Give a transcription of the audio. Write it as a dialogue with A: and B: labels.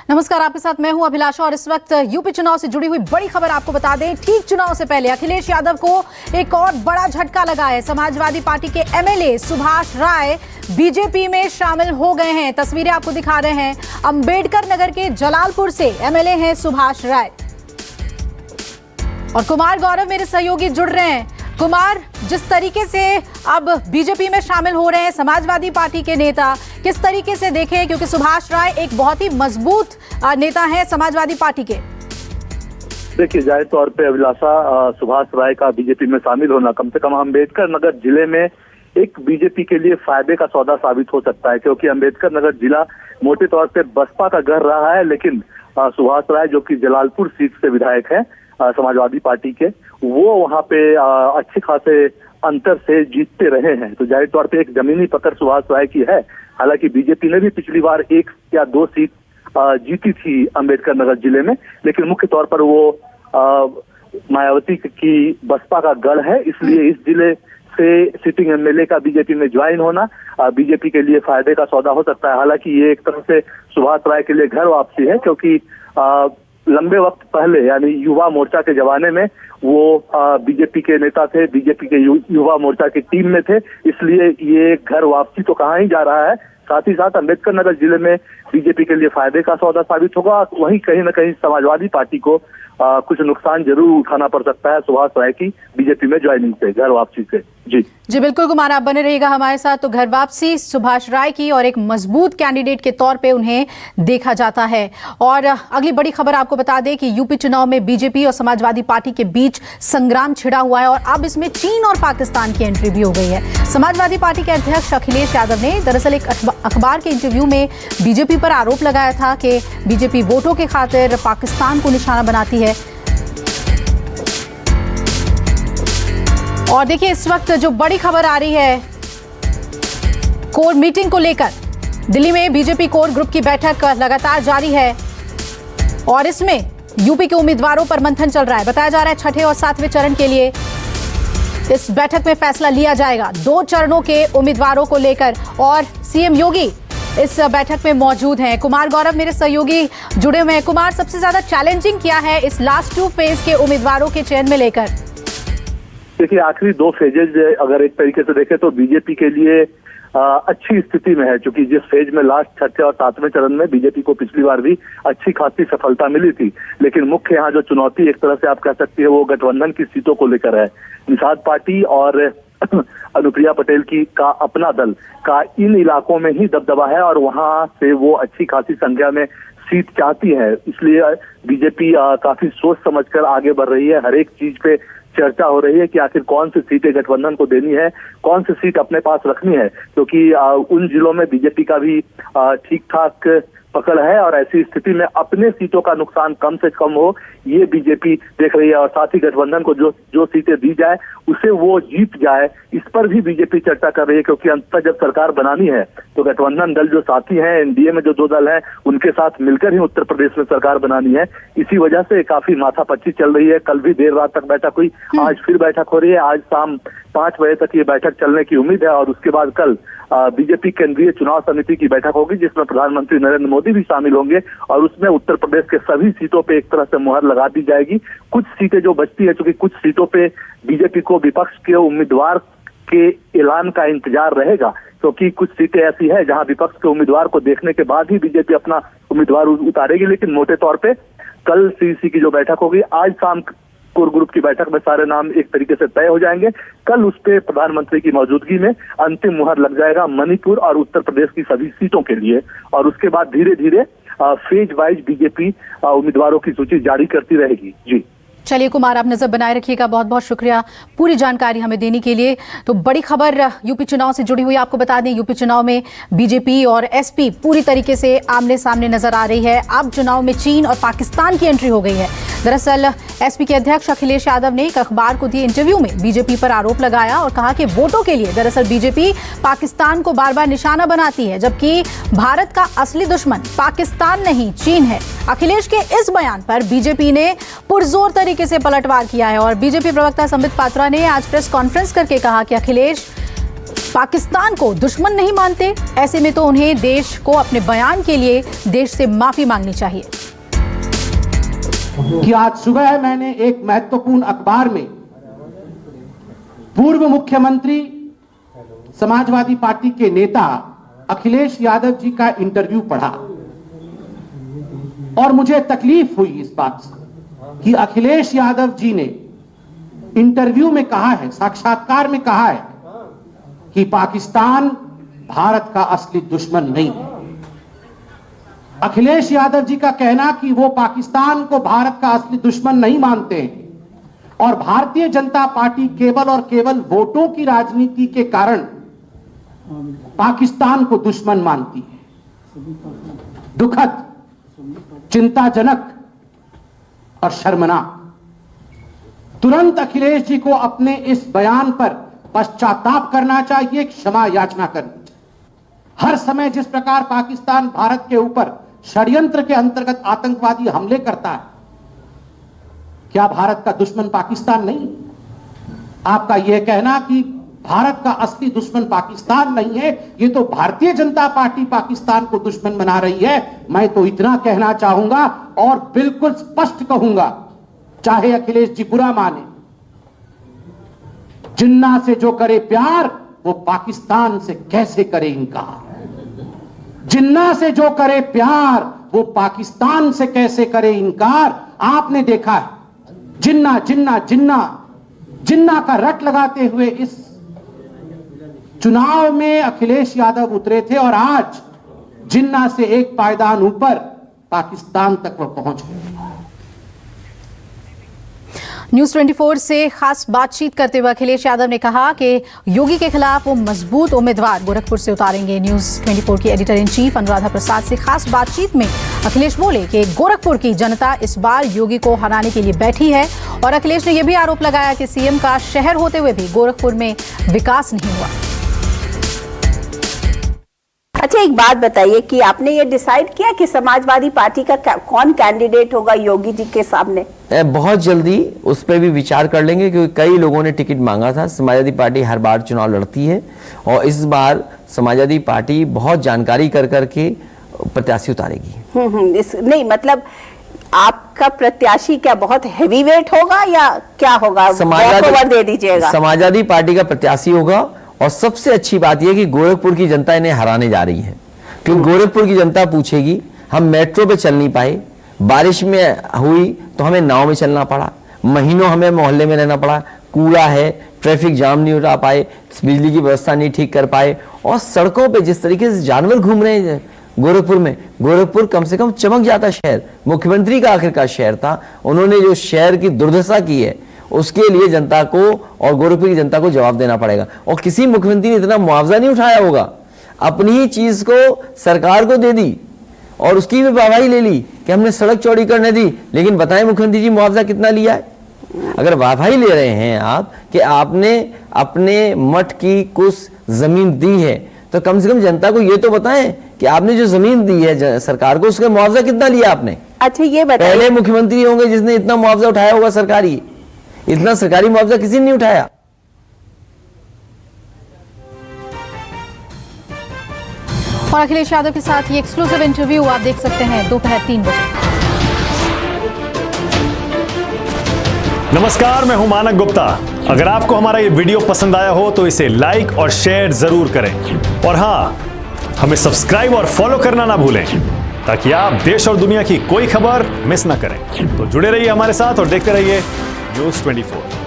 A: नमस्कार, आपके साथ मैं हूं अभिलाषा और इस वक्त यूपी चुनाव से जुड़ी हुई बड़ी खबर आपको बता दें। ठीक चुनाव से पहले अखिलेश यादव को एक और बड़ा झटका लगा है। समाजवादी पार्टी के एमएलए सुभाष राय बीजेपी में शामिल हो गए हैं। तस्वीरें आपको दिखा रहे हैं। अंबेडकर नगर के जलालपुर से एमएलए हैं सुभाष राय और कुमार गौरव मेरे सहयोगी जुड़ रहे हैं। कुमार, जिस तरीके से अब बीजेपी में शामिल हो रहे हैं समाजवादी पार्टी के नेता, किस तरीके से देखें, क्योंकि सुभाष राय एक बहुत ही मजबूत नेता हैं समाजवादी पार्टी के।
B: देखिए, जाहिर तौर पे अभिलाषा, सुभाष राय का बीजेपी में शामिल होना कम से कम अंबेडकर नगर जिले में एक बीजेपी के लिए फायदे का सौदा साबित हो सकता है, क्योंकि अंबेडकर नगर जिला मोटे तौर पे बसपा का घर रहा है, लेकिन सुभाष राय जो कि जलालपुर सीट से विधायक है समाजवादी पार्टी के, वो वहाँ पे अच्छे खासे अंतर से जीतते रहे हैं। तो जाहिर तौर पे एक जमीनी पकड़ सुभाष राय की है। हालांकि बीजेपी ने भी पिछली बार 1 या 2 सीट जीती थी अंबेडकर नगर जिले में, लेकिन मुख्य तौर पर वो मायावती की बसपा का गढ़ है, इसलिए इस जिले से सिटिंग एमएलए का बीजेपी में ज्वाइन होना बीजेपी के लिए फायदे का सौदा हो सकता है। हालांकि ये एक तरह से सुभाष राय के लिए घर वापसी है, क्योंकि लंबे वक्त पहले यानी युवा मोर्चा के जमाने में वो बीजेपी के नेता थे, बीजेपी के युवा मोर्चा की टीम में थे, इसलिए ये घर वापसी तो कहाँ ही जा रहा है। साथ ही साथ अंबेडकर नगर जिले में बीजेपी के लिए फायदे का सौदा साबित होगा। वहीं कहीं न कहीं समाजवादी पार्टी को कुछ नुकसान जरूर उठाना पड़ सकता है सुभाष राय की बीजेपी में ज्वाइनिंग से, घर वापसी से। जी
A: बिल्कुल कुमार, आप बने रहिएगा हमारे साथ। तो घर वापसी सुभाष राय की और एक मजबूत कैंडिडेट के तौर पे उन्हें देखा जाता है। और अगली बड़ी खबर आपको बता दें कि यूपी चुनाव में बीजेपी और समाजवादी पार्टी के बीच संग्राम छिड़ा हुआ है और अब इसमें चीन और पाकिस्तान की एंट्री भी हो गई है। समाजवादी पार्टी के अध्यक्ष अखिलेश यादव ने दरअसल एक अखबार के इंटरव्यू में बीजेपी पर आरोप लगाया था कि बीजेपी वोटों के खातिर पाकिस्तान को निशाना बनाती है। और देखिए, इस वक्त जो बड़ी खबर आ रही है कोर मीटिंग को लेकर, दिल्ली में बीजेपी कोर ग्रुप की बैठक लगातार जारी है और इसमें यूपी के उम्मीदवारों पर मंथन चल रहा है। बताया जा रहा है 6ठे और 7वें चरण के लिए इस बैठक में फैसला लिया जाएगा, 2 चरणों के उम्मीदवारों को लेकर। और सीएम योगी इस बैठक में मौजूद हैं। कुमार गौरव मेरे सहयोगी जुड़े हुए हैं। कुमार, सबसे ज्यादा चैलेंजिंग क्या है इस लास्ट 2 फेज के उम्मीदवारों के चयन में लेकर?
B: देखिए, आखिरी 2 फेजेज अगर एक तरीके से देखें तो बीजेपी के लिए अच्छी स्थिति में है, क्योंकि जिस फेज में लास्ट 6ठे और 7वें चरण में बीजेपी को पिछली बार भी अच्छी खासी सफलता मिली थी, लेकिन मुख्य यहाँ जो चुनौती एक तरह से आप कह सकती है वो गठबंधन की सीटों को लेकर है। निषाद पार्टी और अनुप्रिया पटेल की का अपना दल का इन इलाकों में ही दबदबा है और वहां से वो अच्छी खासी संख्या में सीट चाहती है, इसलिए बीजेपी काफी सोच समझकर आगे बढ़ रही है। हर एक चीज पे चर्चा हो रही है कि आखिर कौन सी सीटें गठबंधन को देनी है, कौन सी सीट अपने पास रखनी है, क्योंकि उन जिलों में बीजेपी का भी ठीक ठाक पकड़ है और ऐसी स्थिति में अपने सीटों का नुकसान कम से कम हो ये बीजेपी देख रही है। और साथ ही गठबंधन को जो सीटें दी जाए उसे वो जीत जाए, इस पर भी बीजेपी चर्चा कर रही है, क्योंकि अंततः जब सरकार बनानी है तो गठबंधन दल जो साथी हैं, एनडीए में जो 2 दल हैं, उनके साथ मिलकर ही उत्तर प्रदेश में सरकार बनानी है। इसी वजह से काफी माथापच्ची चल रही है। कल भी देर रात तक बैठक हुई, आज फिर बैठक हो रही है। आज शाम 5 बजे तक ये बैठक चलने की उम्मीद है और उसके बाद कल बीजेपी केंद्रीय चुनाव समिति की बैठक होगी, जिसमें प्रधानमंत्री नरेंद्र मोदी भी शामिल होंगे और उसमें उत्तर प्रदेश के सभी सीटों पे एक तरह से मुहर लगा दी जाएगी। कुछ सीटें जो बचती है, क्योंकि कुछ सीटों पे बीजेपी को विपक्ष के उम्मीदवार के ऐलान का इंतजार रहेगा, क्योंकि कुछ सीटें ऐसी है जहां विपक्ष के उम्मीदवार को देखने के बाद ही बीजेपी अपना उम्मीदवार उतारेगी। लेकिन मोटे तौर पे कल सीईसी की जो बैठक होगी, आज शाम कोर ग्रुप की बैठक में सारे नाम एक तरीके से तय हो जाएंगे। कल उस पे प्रधानमंत्री की मौजूदगी में अंतिम मुहर लग जाएगा मणिपुर और उत्तर प्रदेश की सभी सीटों के लिए, और उसके बाद धीरे धीरे फेज वाइज बीजेपी उम्मीदवारों की सूची जारी करती रहेगी। जी
A: चलिए कुमार, आप नजर बनाए रखिएगा। बहुत बहुत शुक्रिया पूरी जानकारी हमें देने के लिए। तो बड़ी खबर यूपी चुनाव से जुड़ी हुई आपको बता दें, यूपी चुनाव में बीजेपी और एसपी पूरी तरीके से आमने सामने नजर आ रही है। अब चुनाव में चीन और पाकिस्तान की एंट्री हो गई है। दरअसल एसपी के अध्यक्ष अखिलेश यादव ने एक अखबार को दिए इंटरव्यू में बीजेपी पर आरोप लगाया और कहा कि वोटों के लिए दरअसल बीजेपी पाकिस्तान को बार बार निशाना बनाती है, जबकि भारत का असली दुश्मन पाकिस्तान नहीं चीन है। अखिलेश के इस बयान पर बीजेपी ने पुरजोर तरीके से पलटवार किया है और बीजेपी प्रवक्ता संबित पात्रा ने आज प्रेस कॉन्फ्रेंस करके कहा कि अखिलेश पाकिस्तान को दुश्मन नहीं मानते, ऐसे में तो उन्हें देश को अपने बयान के लिए देश से माफी मांगनी चाहिए।
C: कि आज सुबह मैंने एक महत्वपूर्ण अखबार में पूर्व मुख्यमंत्री समाजवादी पार्टी के नेता अखिलेश यादव जी का इंटरव्यू पढ़ा और मुझे तकलीफ हुई इस बात से कि अखिलेश यादव जी ने इंटरव्यू में कहा है, साक्षात्कार में कहा है कि पाकिस्तान भारत का असली दुश्मन नहीं है। अखिलेश यादव जी का कहना कि वो पाकिस्तान को भारत का असली दुश्मन नहीं मानते हैं और भारतीय जनता पार्टी केवल और केवल वोटों की राजनीति के कारण पाकिस्तान को दुश्मन मानती है। दुखद, चिंताजनक और शर्मनाक। तुरंत अखिलेश जी को अपने इस बयान पर पश्चाताप करना चाहिए, क्षमा याचना करनी चाहिए। हर समय जिस प्रकार पाकिस्तान भारत के ऊपर षड्यंत्र के अंतर्गत आतंकवादी हमले करता है, क्या भारत का दुश्मन पाकिस्तान नहीं? आपका यह कहना कि भारत का असली दुश्मन पाकिस्तान नहीं है, यह तो भारतीय जनता पार्टी पाकिस्तान को दुश्मन बना रही है। मैं तो इतना कहना चाहूंगा और बिल्कुल स्पष्ट कहूंगा, चाहे अखिलेश जी बुरा माने, जिन्ना से जो करे प्यार वो पाकिस्तान से कैसे करे इनकार। जिन्ना से जो करे प्यार वो पाकिस्तान से कैसे करे इनकार। आपने देखा है जिन्ना जिन्ना जिन्ना जिन्ना का रट लगाते हुए इस चुनाव में अखिलेश यादव उतरे थे और आज जिन्ना से एक पायदान ऊपर पाकिस्तान तक वह पहुंच गए।
A: न्यूज 24 से खास बातचीत करते हुए अखिलेश यादव ने कहा कि योगी के खिलाफ वो मजबूत उम्मीदवार गोरखपुर से उतारेंगे। न्यूज 24 की editor in chief Anuradha Prasad से खास बातचीत में अखिलेश बोले कि गोरखपुर की जनता इस बार योगी को हराने के लिए बैठी है और अखिलेश ने यह भी आरोप लगाया कि सीएम का शहर होते हुए भी गोरखपुर में विकास नहीं हुआ।
D: अच्छा, एक बात बताइए कि आपने ये डिसाइड किया कि समाजवादी पार्टी का कौन कैंडिडेट होगा योगी जी के सामने?
E: बहुत जल्दी उस पर भी विचार कर लेंगे, क्योंकि कई लोगों ने टिकट मांगा था। समाजवादी पार्टी हर बार चुनाव लड़ती है और इस बार समाजवादी पार्टी बहुत जानकारी कर करके प्रत्याशी उतारेगी।
D: नहीं, मतलब आपका प्रत्याशी क्या बहुत हैवी वेट होगा या क्या होगा? वॉकओवर दे दीजिएगा।
E: समाजवादी पार्टी का प्रत्याशी होगा और सबसे अच्छी बात यह कि गोरखपुर की जनता इन्हें हराने जा रही है, क्योंकि गोरखपुर की जनता पूछेगी हम मेट्रो पे चल नहीं पाए, बारिश में हुई तो हमें नाव में चलना पड़ा, महीनों हमें मोहल्ले में रहना पड़ा, कूड़ा है, ट्रैफिक जाम नहीं उठा पाए, बिजली की व्यवस्था नहीं ठीक कर पाए और सड़कों पे जिस तरीके से जानवर घूम रहे हैं गोरखपुर में। गोरखपुर कम से कम चमक जाता शहर, मुख्यमंत्री का आखिरकार शहर था। उन्होंने जो शहर की दुर्दशा की है उसके लिए जनता को और गोरखपुर की जनता को जवाब देना पड़ेगा। और किसी मुख्यमंत्री ने इतना मुआवजा नहीं उठाया होगा, अपनी ही चीज को सरकार को दे दी और उसकी भी वाहवाही ले ली कि हमने सड़क चौड़ी करने दी। लेकिन बताएं मुख्यमंत्री जी मुआवजा कितना लिया है? अगर वाहवाही ले रहे हैं आप कि आपने अपने मठ की कुछ जमीन दी है, तो कम से कम जनता को ये तो बताएं कि आपने जो जमीन दी है सरकार को, उसका मुआवजा कितना लिया आपने?
D: अच्छा, ये बताइए,
E: पहले मुख्यमंत्री होंगे जिसने इतना मुआवजा उठाया होगा सरकारी। इतना सरकारी मुआवजा किसी ने नहीं उठाया।
A: और अखिलेश यादव के साथ ये एक्सक्लूसिव इंटरव्यू आप देख सकते हैं दोपहर 3 बजे।
F: नमस्कार, मैं हूं मानक गुप्ता। अगर आपको हमारा ये वीडियो पसंद आया हो तो इसे लाइक और शेयर जरूर करें और हाँ, हमें सब्सक्राइब और फॉलो करना ना भूलें ताकि आप देश और दुनिया की कोई खबर मिस ना करें। तो जुड़े रहिए हमारे साथ और देखते रहिए न्यूज़ 24।